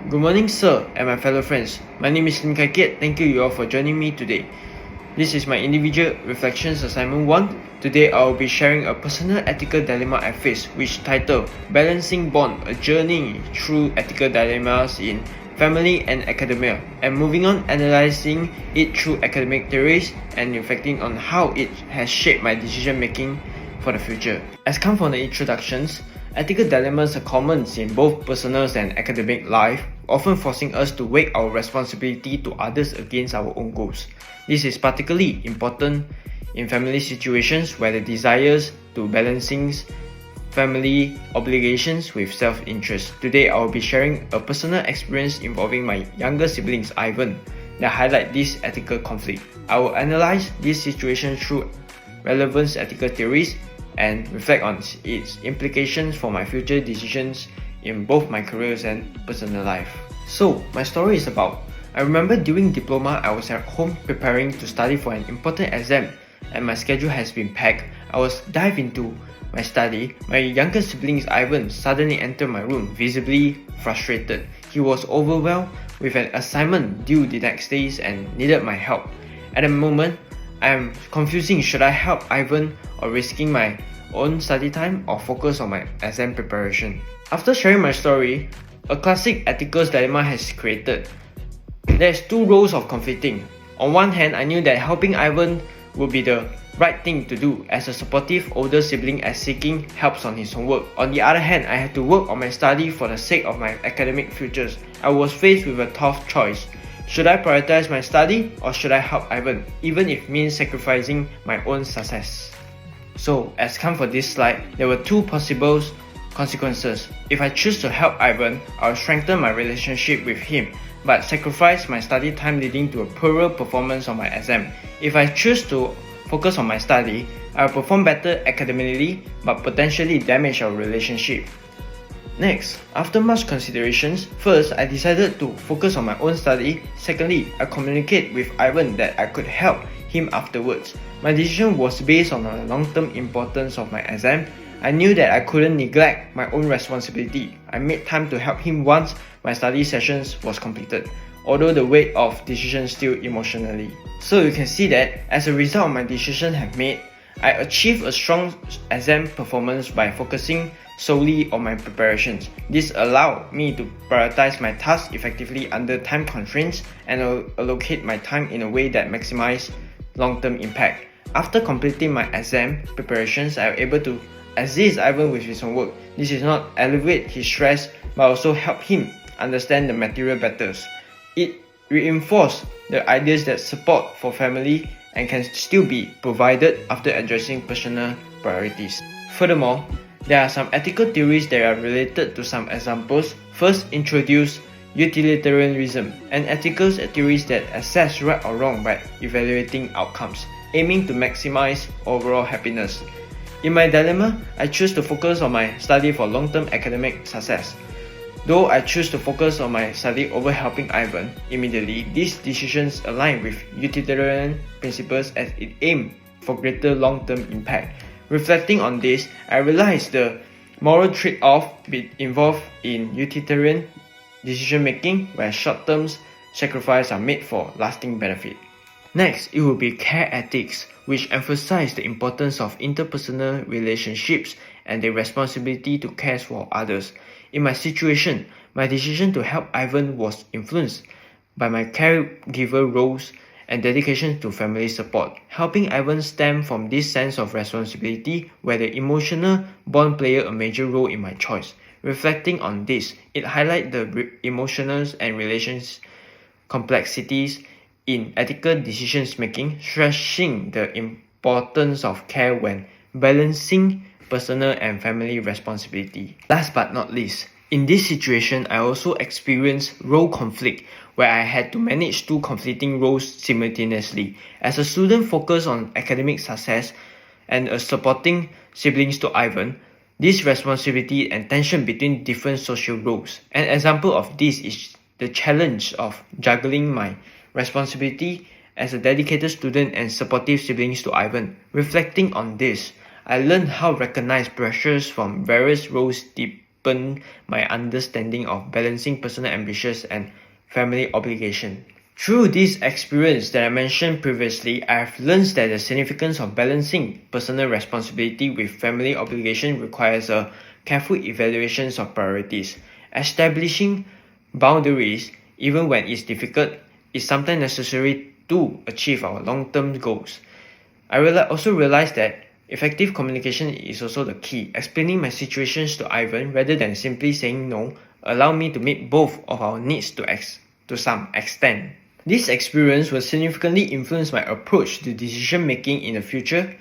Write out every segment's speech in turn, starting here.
Good morning, sir, and my fellow friends. My name is Keat. Thank you all for joining me today. This is my individual reflections assignment 1. Today I will be sharing a personal ethical dilemma I face, which titled Balancing Bond, a journey through ethical dilemmas in family and academia, and moving on analyzing it through academic theories and reflecting on how it has shaped my decision making for the future. As come from the introductions, ethical dilemmas are common in both personal and academic life, often forcing us to weigh our responsibility to others against our own goals. This is particularly important in family situations where the desires to balancing family obligations with self-interest. Today I will be sharing a personal experience involving my younger siblings Ivan that highlight this ethical conflict. I will analyze this situation through relevant ethical theories and reflect on its implications for my future decisions in both my careers and personal life. So, my story is about, I remember during diploma I was at home preparing to study for an important exam and my schedule has been packed. I was dive into my study. My younger sibling Ivan suddenly entered my room, visibly frustrated. He was overwhelmed with an assignment due the next days and needed my help. At the moment, I am confusing, should I help Ivan or risking my own study time or focus on my exam preparation? After sharing my story, a classic ethical dilemma has created. There's two roles of conflicting. On one hand, I knew that helping Ivan would be the right thing to do as a supportive older sibling as seeking help on his homework. On the other hand, I had to work on my study for the sake of my academic futures. I was faced with a tough choice. Should I prioritize my study or should I help Ivan, even if it means sacrificing my own success? So, as come for this slide, there were two possible consequences. If I choose to help Ivan, I'll strengthen my relationship with him, but sacrifice my study time leading to a poorer performance on my exam. If I choose to focus on my study, I'll perform better academically, but potentially damage our relationship. Next, after much considerations, first I decided to focus on my own study. Secondly, I communicate with Ivan that I could help him afterwards. My decision was based on the long-term importance of my exam. I knew that I couldn't neglect my own responsibility. I made time to help him once my study sessions was completed, although the weight of decision still emotionally. So you can see that as a result of my decision have made, I achieved a strong exam performance by focusing solely on my preparations. This allowed me to prioritize my tasks effectively under time constraints and allocate my time in a way that maximized long-term impact. After completing my exam preparations, I was able to assist Ivan with his homework. This is not alleviate his stress, but also help him understand the material better. It reinforced the ideas that support for family and can still be provided after addressing personal priorities. Furthermore, there are some ethical theories that are related to some examples. First, introduce utilitarianism, an ethical theories that assess right or wrong by evaluating outcomes, aiming to maximize overall happiness. In my dilemma, I choose to focus on my study for long-term academic success. Though I choose to focus on my study over helping Ivan immediately, these decisions align with utilitarian principles as it aims for greater long-term impact. Reflecting on this, I realized the moral trade-off involved in utilitarian decision-making where short-term sacrifices are made for lasting benefit. Next, it will be care ethics, which emphasize the importance of interpersonal relationships and the responsibility to care for others. In my situation, my decision to help Ivan was influenced by my caregiver roles and dedication to family support. Helping Ivan stemmed from this sense of responsibility where the emotional bond played a major role in my choice. Reflecting on this, it highlights the emotional and relations complexities in ethical decisions making, stressing the importance of care when balancing personal and family responsibility. Last but not least, in this situation, I also experienced role conflict where I had to manage two conflicting roles simultaneously. As a student focused on academic success and a supporting siblings to Ivan, this responsibility and tension between different social roles. An example of this is the challenge of juggling my responsibility as a dedicated student and supportive siblings to Ivan. Reflecting on this, I learned how to recognize pressures from various roles deepened my understanding of balancing personal ambitions and family obligation. Through this experience that I mentioned previously, I have learned that the significance of balancing personal responsibility with family obligation requires a careful evaluation of priorities. Establishing boundaries, even when it's difficult, is sometimes necessary to achieve our long-term goals. I also realized that effective communication is also the key. Explaining my situations to Ivan rather than simply saying no allowed me to meet both of our needs to some extent. This experience will significantly influence my approach to decision making in the future,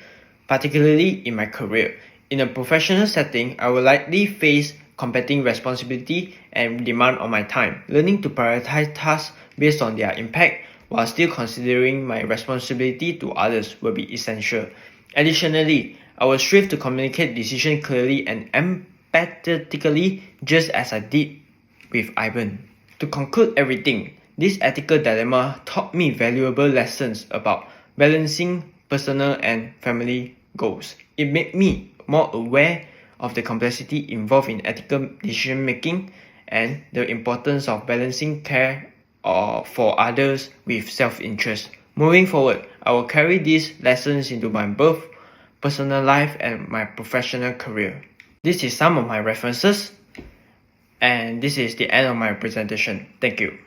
particularly in my career. In a professional setting, I will likely face competing responsibility and demand on my time. Learning to prioritize tasks based on their impact while still considering my responsibility to others will be essential. Additionally, I will strive to communicate decisions clearly and empathetically, just as I did with Ivan. To conclude everything, this ethical dilemma taught me valuable lessons about balancing personal and family goals. It made me more aware of the complexity involved in ethical decision making and the importance of balancing care for others with self-interest. Moving forward, I will carry these lessons into my both personal life and my professional career. This is some of my references, and this is the end of my presentation. Thank you.